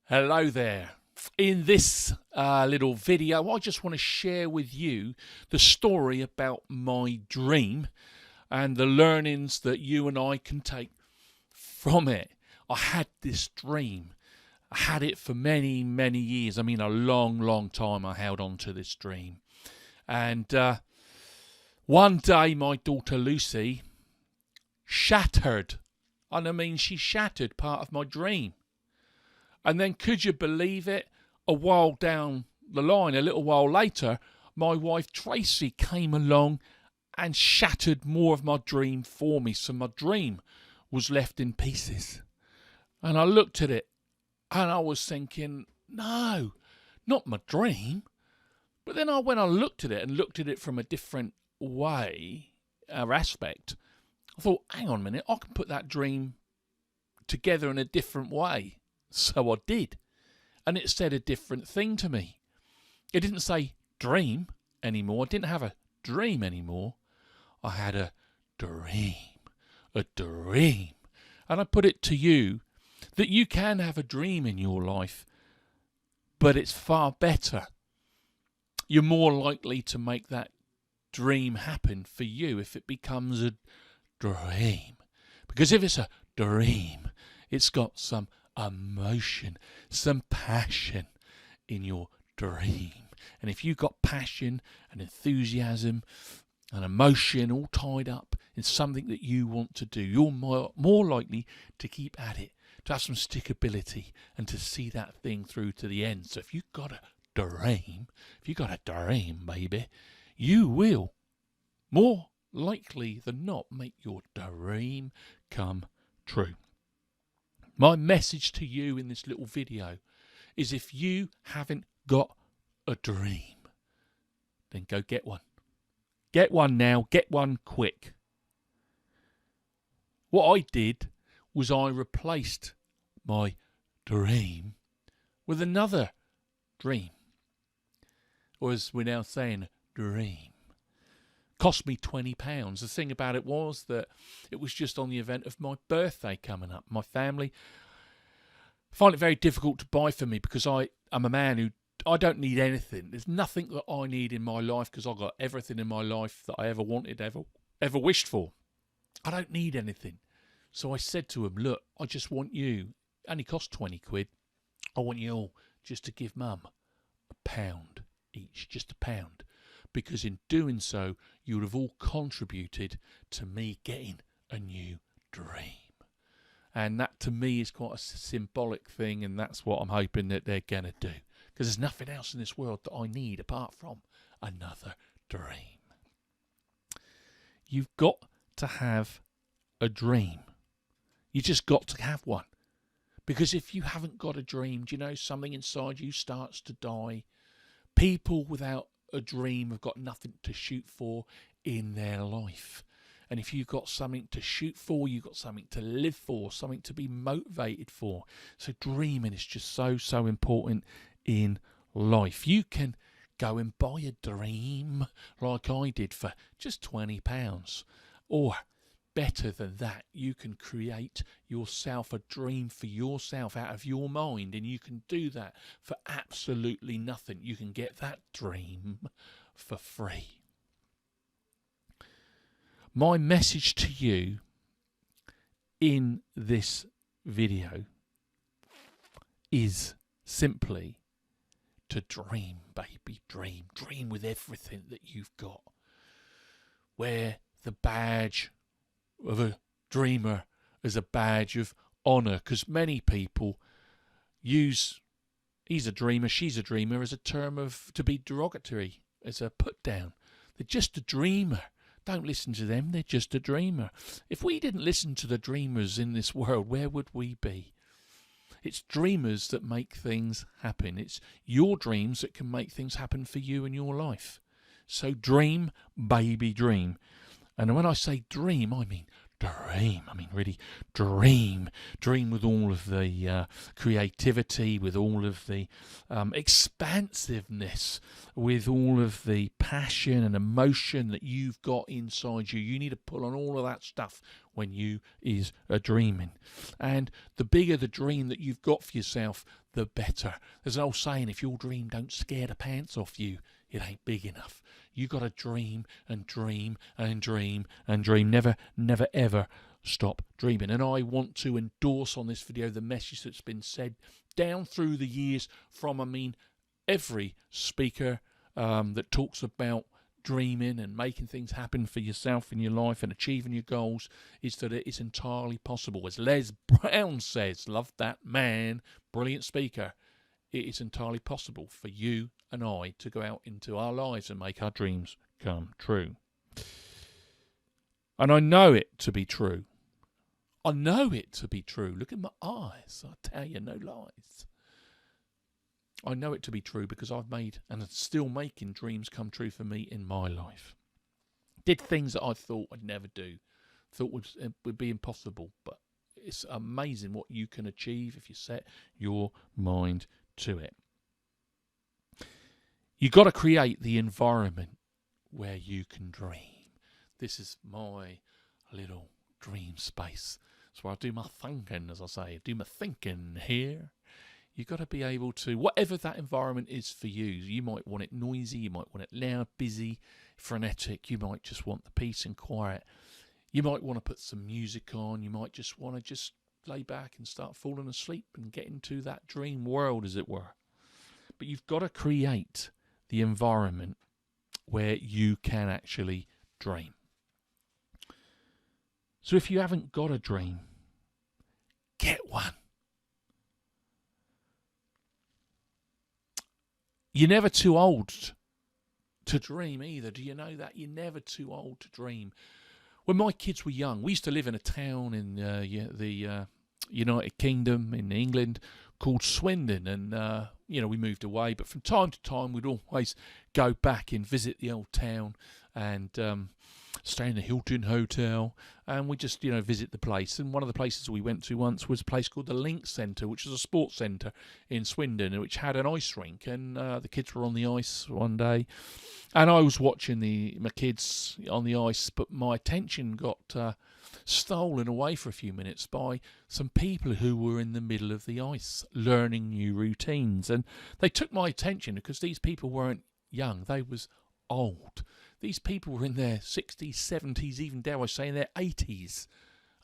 Hello there. In this little video, I just want to share with you the story about my dream and the learnings that you and I can take from it. I had this dream. I had it for many, many years. I mean, a long, long time I held on to this dream. And one day my daughter Lucy shattered. And I mean, she shattered part of my dream. And then, could you believe it, a while down the line, a little while later, my wife Tracy came along and shattered more of my dream for me. So my dream was left in pieces. And I looked at it and I was thinking, no, not my dream. But then when I looked at it from a different way or aspect, I thought, hang on a minute, I can put that dream together in a different way. So I did. And it said a different thing to me. It didn't say dream anymore. I didn't have a dream anymore. I had a dream. A dream. And I put it to you that you can have a dream in your life, but it's far better. You're more likely to make that dream happen for you if it becomes a dream. Because if it's a dream, it's got some emotion, some passion in your dream. And if you've got passion and enthusiasm and emotion all tied up in something that you want to do, you're more likely to keep at it, to have some stickability and to see that thing through to the end. So if you've got a dream, baby, you will more likely than not make your dream come true. My message to you in this little video is, if you haven't got a dream, then go get one. Get one now. Get one quick. What I did was I replaced my dream with another dream. Or as we're now saying, dream. Cost me £20. The thing about it was that it was just on the event of my birthday coming up. My family find it very difficult to buy for me because I am a man who, I don't need anything. There's nothing that I need in my life because I've got everything in my life that I ever wanted, ever wished for. I don't need anything. So I said to him, look, I just want you, it only cost 20 quid. I want you all just to give Mum £1 each, just £1. Because in doing so, you would have all contributed to me getting a new dream. And that to me is quite a symbolic thing, and that's what I'm hoping that they're going to do. Because there's nothing else in this world that I need apart from another dream. You've got to have a dream. You just got to have one. Because if you haven't got a dream, do you know, something inside you starts to die. People without a dream have got nothing to shoot for in their life. And if you've got something to shoot for, you've got something to live for, something to be motivated for. So dreaming is just so important in life. You can go and buy a dream like I did for just £20. Or better than that, you can create yourself a dream for yourself out of your mind, and you can do that for absolutely nothing. You can get that dream for free. My message to you in this video is simply to dream, baby, dream. Dream with everything that you've got. Wear the badge of a dreamer as a badge of honour, because many people use he's a dreamer, she's a dreamer as a term of to be derogatory, as a put down. They're just a dreamer. Don't listen to them, they're just a dreamer. If we didn't listen to the dreamers in this world, where would we be? It's dreamers that make things happen. It's your dreams that can make things happen for you in your life. So dream, baby, dream. And when I say dream, I mean dream. I mean really dream. Dream with all of the creativity, with all of the expansiveness, with all of the passion and emotion that you've got inside you. You need to pull on all of that stuff when you is a dreaming. And the bigger the dream that you've got for yourself, the better. There's an old saying, if your dream don't scare the pants off you, it ain't big enough. You got to dream and dream and dream and dream. Never, never, ever stop dreaming. And I want to endorse on this video the message that's been said down through the years from, every speaker that talks about dreaming and making things happen for yourself in your life and achieving your goals, is that it is entirely possible. As Les Brown says, love that man, brilliant speaker, it is entirely possible for you and I to go out into our lives and make our dreams come true. And I know it to be true. I know it to be true. Look at my eyes. I tell you, no lies. I know it to be true because I've made and am still making dreams come true for me in my life. Did things that I thought I'd never do, thought would be impossible, but it's amazing what you can achieve if you set your mind to it. You've got to create the environment where you can dream. This is my little dream space. That's where I do my thinking, as I say. I do my thinking here. You've got to be able to, whatever that environment is for you, you might want it noisy, you might want it loud, busy, frenetic, you might just want the peace and quiet. You might want to put some music on, you might just want to just lay back and start falling asleep and get into that dream world, as it were. But you've got to create the environment where you can actually dream. So if you haven't got a dream, get one. You're never too old to dream either. Do you know that? You're never too old to dream. When my kids were young, we used to live in a town in the United Kingdom in England called Swindon, and we moved away, but from time to time we'd always go back and visit the old town and stay in the Hilton Hotel, and we just visit the place. And one of the places we went to once was a place called the Link Centre, which was a sports centre in Swindon, which had an ice rink, and the kids were on the ice one day, and I was watching my kids on the ice, but my attention got stolen away for a few minutes by some people who were in the middle of the ice learning new routines. And they took my attention because these people weren't young, they was old. These people were in their 60s, 70s, even dare I say in their 80s.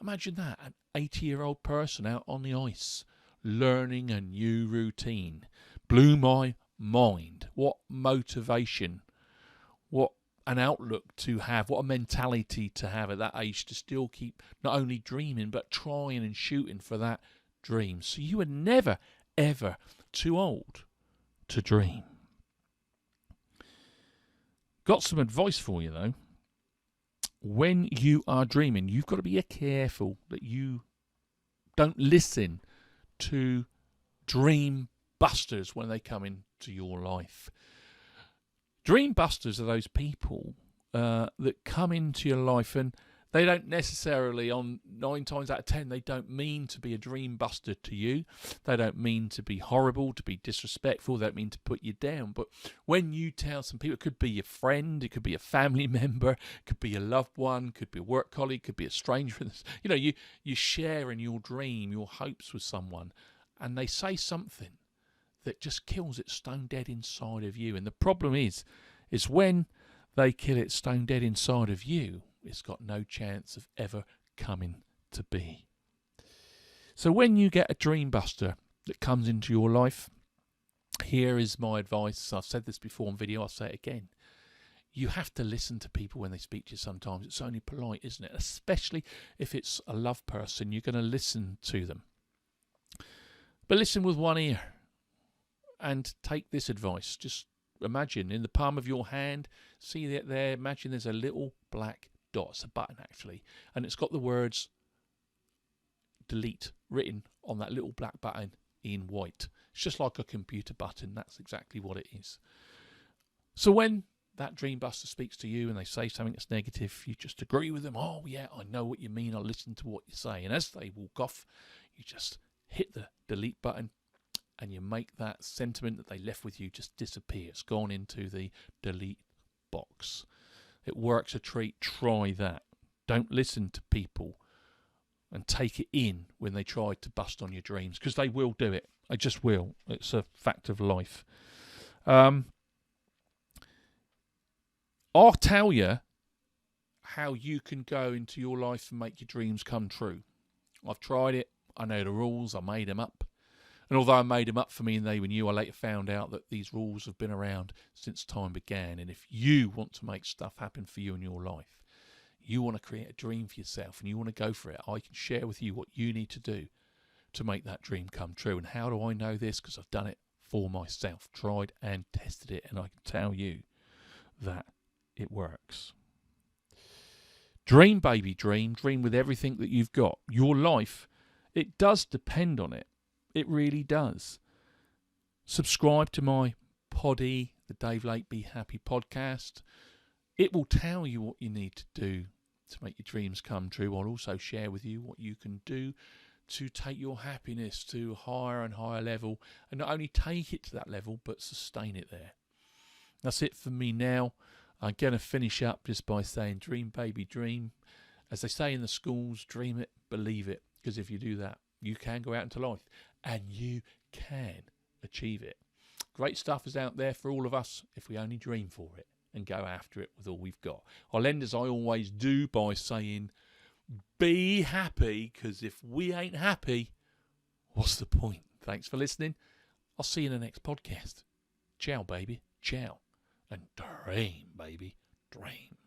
Imagine that, an 80-year-old person out on the ice learning a new routine. Blew my mind. What motivation, what an outlook to have, what a mentality to have at that age, to still keep not only dreaming but trying and shooting for that dream. So you are never, ever too old to dream. Got some advice for you though. When you are dreaming, you've got to be careful that you don't listen to dream busters when they come into your life. Dream busters are those people that come into your life, and they don't necessarily, on 9 times out of 10, they don't mean to be a dream buster to you. They don't mean to be horrible, to be disrespectful. They don't mean to put you down. But when you tell some people, it could be your friend, it could be a family member, it could be a loved one, it could be a work colleague, it could be a stranger. You share in your dream, your hopes with someone, and they say something that just kills it stone dead inside of you. And the problem is when they kill it stone dead inside of you, it's got no chance of ever coming to be. So when you get a dream buster that comes into your life, here is my advice. I've said this before on video, I'll say it again. You have to listen to people when they speak to you sometimes. It's only polite, isn't it? Especially if it's a love person, you're going to listen to them. But listen with one ear. And take this advice. Just imagine in the palm of your hand, see that there, imagine there's a little black dot. It's a button actually. And it's got the words delete written on that little black button in white. It's just like a computer button. That's exactly what it is. So when that dream buster speaks to you and they say something that's negative, you just agree with them. Oh yeah, I know what you mean. I'll listen to what you say. And as they walk off, you just hit the delete button, and you make that sentiment that they left with you just disappear. It's gone into the delete box. It works a treat. Try that. Don't listen to people and take it in when they try to bust on your dreams, because they will do it. I just will. It's a fact of life. I'll tell you how you can go into your life and make your dreams come true. I've tried it. I know the rules. I made them up. And although I made them up for me and they were new, I later found out that these rules have been around since time began. And if you want to make stuff happen for you in your life, you want to create a dream for yourself and you want to go for it, I can share with you what you need to do to make that dream come true. And how do I know this? Because I've done it for myself, tried and tested it, and I can tell you that it works. Dream, baby, dream. Dream with everything that you've got. Your life, it does depend on it. It really does. Subscribe to my poddy, the Dave Laight BE HAPPY podcast. It will tell you what you need to do to make your dreams come true. I'll also share with you what you can do to take your happiness to a higher and higher level, and not only take it to that level, but sustain it there. That's it for me now. I'm going to finish up just by saying, dream, baby, dream. As they say in the schools, dream it, believe it. Because if you do that, you can go out into life and you can achieve it. Great stuff is out there for all of us if we only dream for it and go after it with all we've got. I'll end as I always do by saying, be happy, because if we ain't happy, what's the point? Thanks for listening. I'll see you in the next podcast. Ciao, baby. Ciao. And dream, baby. Dream.